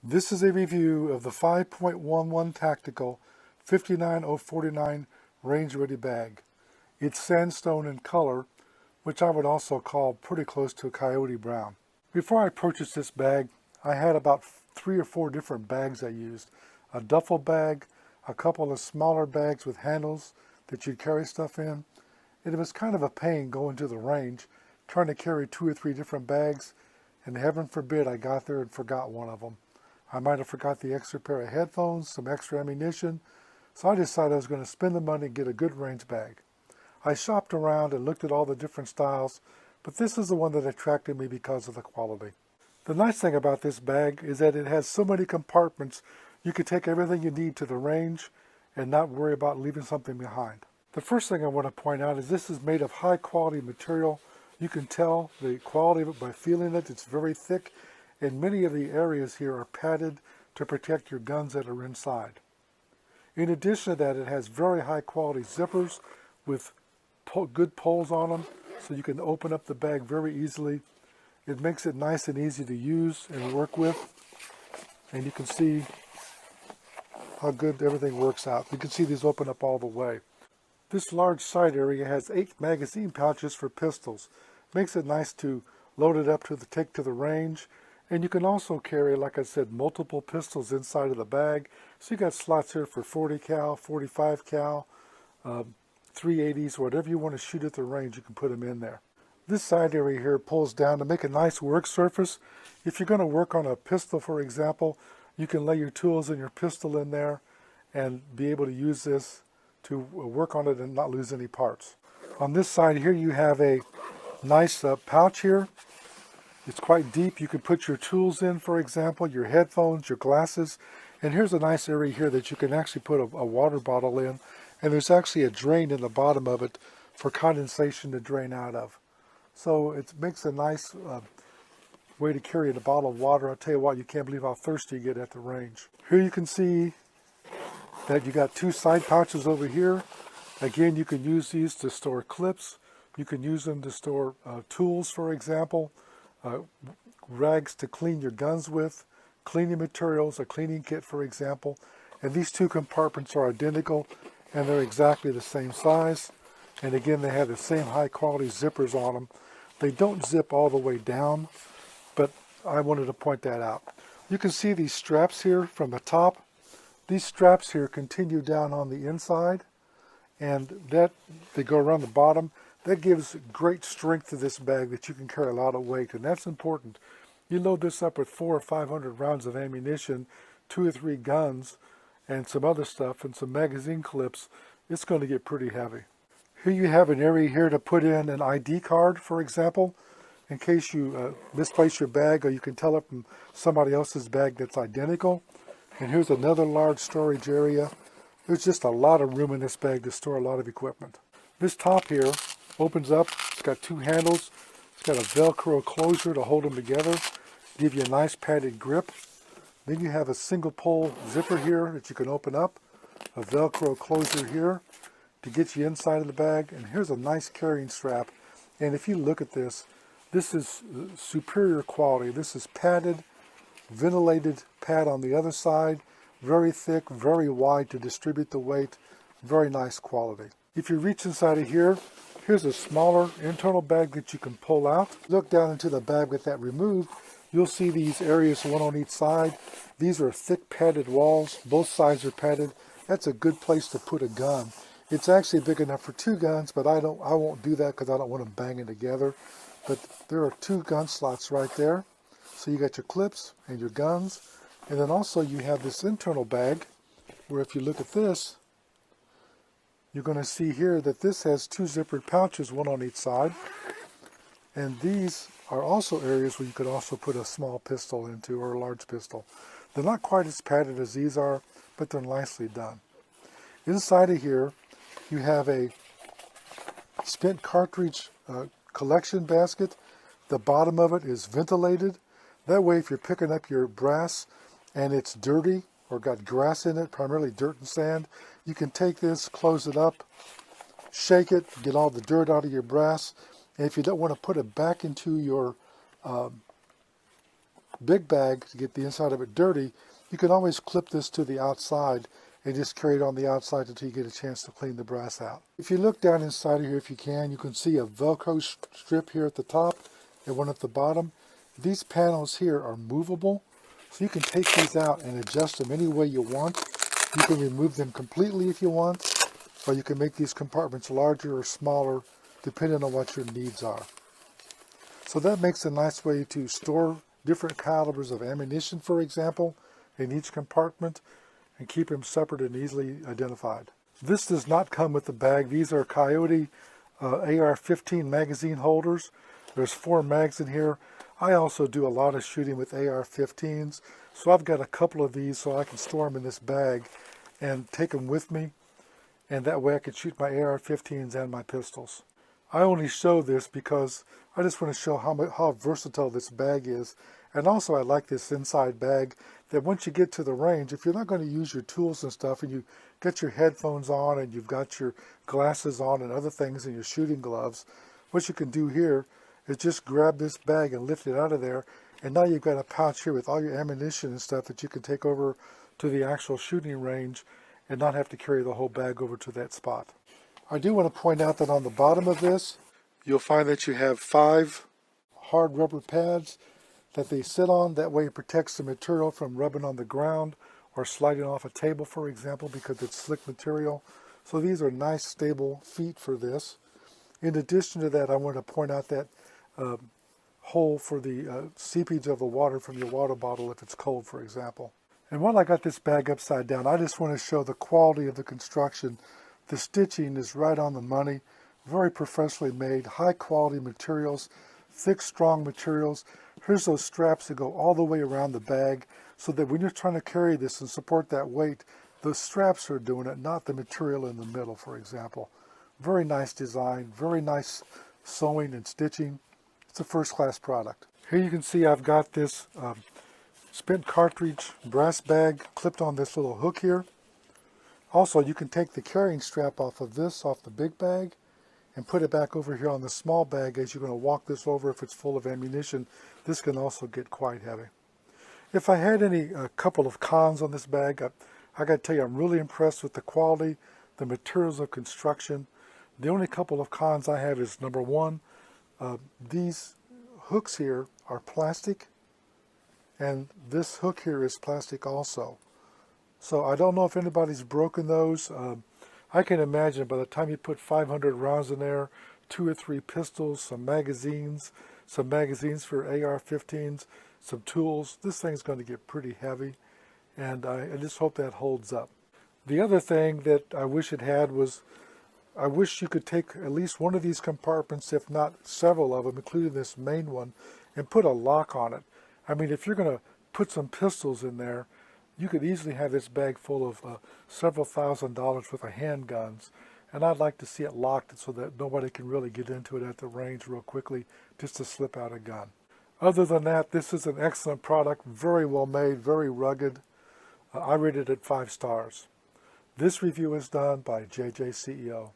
This is a review of the 5.11 Tactical 59049 Range Ready bag. It's sandstone in color, which I would also call pretty close to a coyote brown. Before I purchased this bag, I had about 3 or 4 different bags I used. A duffel bag, a couple of smaller bags with handles that you'd carry stuff in. And it was kind of a pain going to the range, trying to carry 2 or 3 different bags, and heaven forbid I got there and forgot one of them. I might have forgot the extra pair of headphones, some extra ammunition, so I decided I was going to spend the money and get a good range bag. I shopped around and looked at all the different styles, but this is the one that attracted me because of the quality. The nice thing about this bag is that it has so many compartments you can take everything you need to the range and not worry about leaving something behind. The first thing I want to point out is this is made of high quality material. You can tell the quality of it by feeling it. It's very thick, and many of the areas here are padded to protect your guns that are inside. In addition to that, it has very high quality zippers with good pulls on them, so you can open up the bag very easily. It makes it nice and easy to use and work with, and you can see how good everything works out. You can see these open up all the way. This large side area has 8 magazine pouches for pistols. Makes it nice to load it up to take to the range. And you can also carry, like I said, multiple pistols inside of the bag. So you got slots here for 40 cal, 45 cal, 380s, whatever you want to shoot at the range, you can put them in there. This side area here pulls down to make a nice work surface. If you're going to work on a pistol, for example, you can lay your tools and your pistol in there and be able to use this to work on it and not lose any parts. On this side here you have a nice pouch here. It's quite deep. You can put your tools in, for example, your headphones, your glasses, and here's a nice area here that you can actually put a water bottle in, and there's actually a drain in the bottom of it for condensation to drain out of. So it makes a nice way to carry a bottle of water. I'll tell you what, you can't believe how thirsty you get at the range. Here you can see that you got 2 side pouches over here. Again, you can use these to store clips. You can use them to store tools, for example, rags to clean your guns with, cleaning materials, a cleaning kit, for example. And these 2 compartments are identical, and they're exactly the same size. And again, they have the same high quality zippers on them. They don't zip all the way down, but I wanted to point that out. You can see these straps here from the top. These straps here continue down on the inside, and that they go around the bottom. That gives great strength to this bag that you can carry a lot of weight, and that's important. You load this up with 400 or 500 rounds of ammunition, 2 or 3 guns, and some other stuff, and some magazine clips. It's going to get pretty heavy. Here you have an area here to put in an ID card, for example, in case you misplace your bag, or you can tell it from somebody else's bag that's identical. And here's another large storage area. There's just a lot of room in this bag to store a lot of equipment. This top here opens up. It's got 2 handles. It's got a Velcro closure to hold them together, give you a nice padded grip. Then you have a single pull zipper here that you can open up, a Velcro closure here to get you inside of the bag. And here's a nice carrying strap. And if you look at this, this is superior quality. This is padded, ventilated pad on the other side, very thick, very wide to distribute the weight, very nice quality. If you reach inside of here, here's a smaller internal bag that you can pull out. Look down into the bag with that removed, you'll see these areas, one on each side. These are thick padded walls, both sides are padded. That's a good place to put a gun. It's actually big enough for 2 guns, but I won't do that because I don't want them banging together. But there are 2 gun slots right there. So you got your clips and your guns, and then also you have this internal bag where if you look at this, you're going to see here that this has 2 zippered pouches, one on each side, and these are also areas where you could also put a small pistol into, or a large pistol. They're not quite as padded as these are, but they're nicely done. Inside of here you have a spent cartridge collection basket. The bottom of it is ventilated. That way, if you're picking up your brass and it's dirty or got grass in it, primarily dirt and sand, you can take this, close it up, shake it, get all the dirt out of your brass. And if you don't want to put it back into your big bag to get the inside of it dirty, you can always clip this to the outside and just carry it on the outside until you get a chance to clean the brass out. If you look down inside of here, if you can see a Velcro strip here at the top and one at the bottom. These panels here are movable, so you can take these out and adjust them any way you want. You can remove them completely if you want, or you can make these compartments larger or smaller depending on what your needs are. So that makes a nice way to store different calibers of ammunition, for example, in each compartment and keep them separate and easily identified. This does not come with the bag. These are Coyote AR-15 magazine holders. There's 4 mags in here. I also do a lot of shooting with AR-15s, so I've got a couple of these so I can store them in this bag and take them with me, and that way I can shoot my AR-15s and my pistols. I only show this because I just want to show how versatile this bag is, and also I like this inside bag that once you get to the range, if you're not going to use your tools and stuff and you get your headphones on and you've got your glasses on and other things and your shooting gloves, what you can do here is just grab this bag and lift it out of there, and now you've got a pouch here with all your ammunition and stuff that you can take over to the actual shooting range and not have to carry the whole bag over to that spot. I do want to point out that on the bottom of this, you'll find that you have 5 hard rubber pads that they sit on. That way it protects the material from rubbing on the ground or sliding off a table, for example, because it's slick material. So these are nice stable feet for this. In addition to that, I want to point out that hole for the seepage of the water from your water bottle if it's cold, for example. And while I got this bag upside down, I just want to show the quality of the construction. The stitching is right on the money, very professionally made, high quality materials, thick, strong materials. Here's those straps that go all the way around the bag so that when you're trying to carry this and support that weight, the straps are doing it, not the material in the middle, for example. Very nice design, very nice sewing and stitching. It's a first-class product. Here you can see I've got this spent cartridge brass bag clipped on this little hook here. Also, you can take the carrying strap off of this, off the big bag, and put it back over here on the small bag as you're going to walk this over if it's full of ammunition. This can also get quite heavy. If I had a couple of cons on this bag, I got to tell you I'm really impressed with the quality, the materials of construction. The only couple of cons I have is, number one, these hooks here are plastic, and this hook here is plastic also. So I don't know if anybody's broken those. I can imagine by the time you put 500 rounds in there, 2 or 3 pistols, some magazines for AR-15s, some tools, this thing's going to get pretty heavy, and I just hope that holds up. The other thing that I wish it had was, I wish you could take at least one of these compartments, if not several of them, including this main one, and put a lock on it. I mean, if you're going to put some pistols in there, you could easily have this bag full of several $1,000s worth of handguns, and I'd like to see it locked so that nobody can really get into it at the range real quickly just to slip out a gun. Other than that, this is an excellent product, very well made, very rugged. I rated it 5 stars. This review is done by JJ CEO.